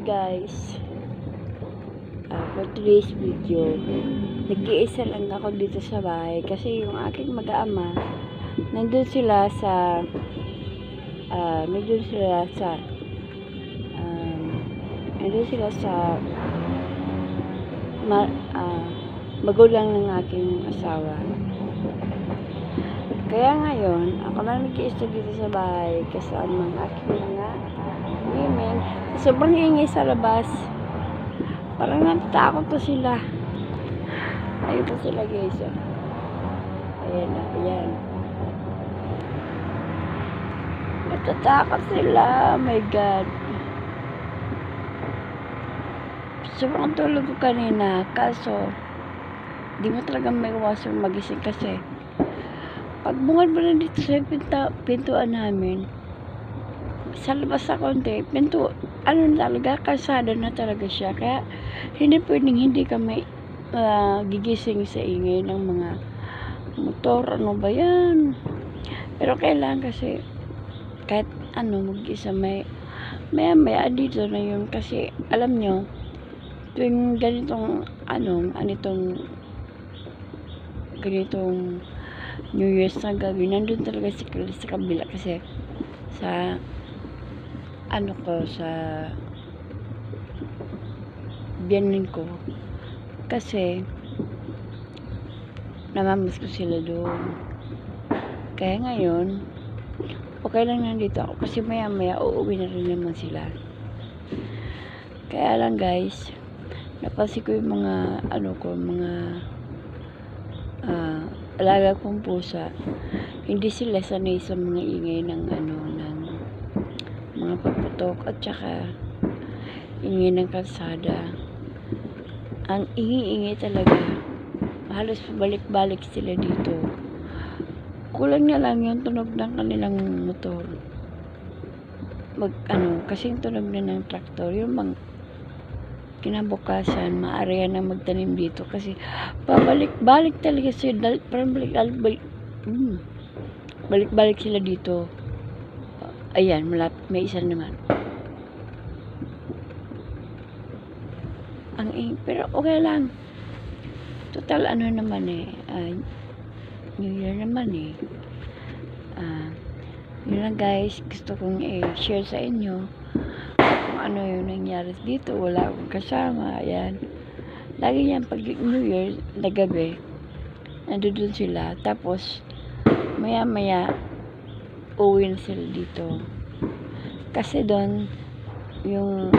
guys, for today's video, nag-iisa lang ako dito sa bahay kasi yung aking mag-aama nandun sila sa nandun sila sa magulang ng aking asawa. Kaya ngayon, ako lang nag-iisa dito sa bahay kasama ang aking mga women. Sobrang ingay sa labas. Parang natatakot pa sila. Ayun pa sila guys. Ayan na, ayan. Natatakot sila. Oh my God. Sobrang tulog ko kanina. Kaso, di mo talaga maiwasan magising kasi pag bungad mo na dito sa pintuan namin, sa labas sa konti, talaga, kalsada na talaga siya. Kaya, hindi pwedeng hindi kami gigising sa ingay ng mga motor. Ano ba yan? Pero kailangan kasi, kahit mag-isa, maya dito na yun. Kasi, alam nyo, tuwing ganitong New Year's na gabi, nandun talaga sa kabila kasi sa sa biyanin ko kasi namamas ko sila doon. Kaya ngayon okay lang nandito ako kasi maya uuwi na rin naman sila. Kaya lang guys, napansin ko yung mga alaga kong pusa, hindi sila sanay sa mga ingay ng mga paputok at saka ingay ng kalsada. Ang ingay talaga, halos balik-balik sila dito. Kulang na lang yung tunog ng kanilang motor. Kasing tunog na ng traktor, yung kinabukasan, maaari na magtanim dito kasi pabalik-balik talaga sila, parang balik-balik sila dito. Ayan, may isa naman. Pero okay lang. Total naman New Year naman yun lang guys, gusto kong i-share sa inyo kung ano yung nangyari dito. Wala akong kasama. Ayan. Lagi yan pag New Year na gabi, nandun sila. Tapos, maya uwi na sila dito. Kasi doon, yung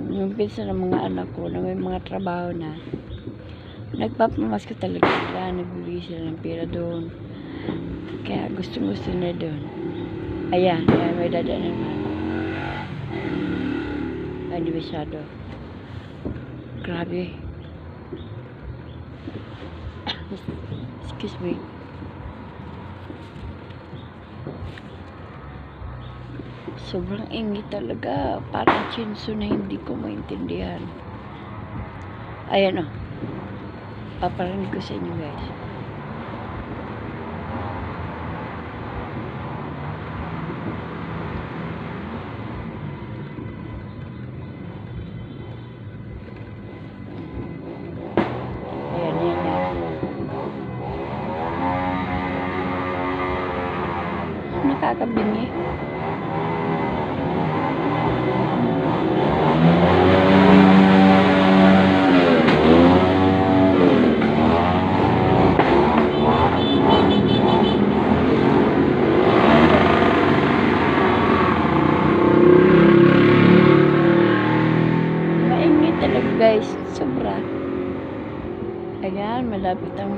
yung pinsan ng mga anak ko na may mga trabaho na, nagpapamasko talaga sila. Nagbibigay sila ng pera doon. Kaya gusto na doon. Ayan, may dadaan naman. Hindi masyado. Grabe. Excuse me. Sobrang ingay talaga. Parang chinso na hindi ko maintindihan. Ayan o. Paparinig ko sa inyo guys. Nakakabingi. Mainit talaga guys, sobra. Ayan, malapit ang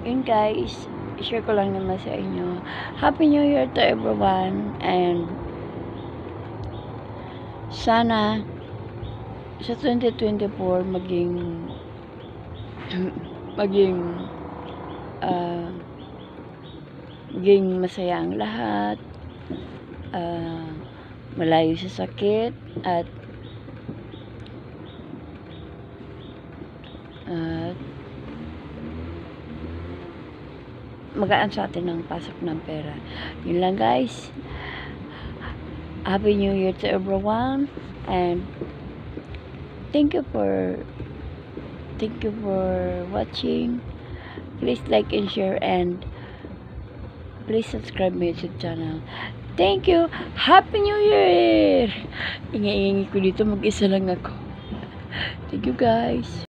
yun guys, i-share ko lang naman sa inyo. Happy New Year to everyone, and sana sa 2024 maging masaya ang lahat, malayo sa sakit, at magaan sa atin ang pasok ng pera. Yun lang guys. Happy New Year to everyone, and thank you for watching. Please like and share, and please subscribe my YouTube channel. Thank you. Happy New Year! Ingay-ingay ko dito, mag-isa lang ako. Thank you guys.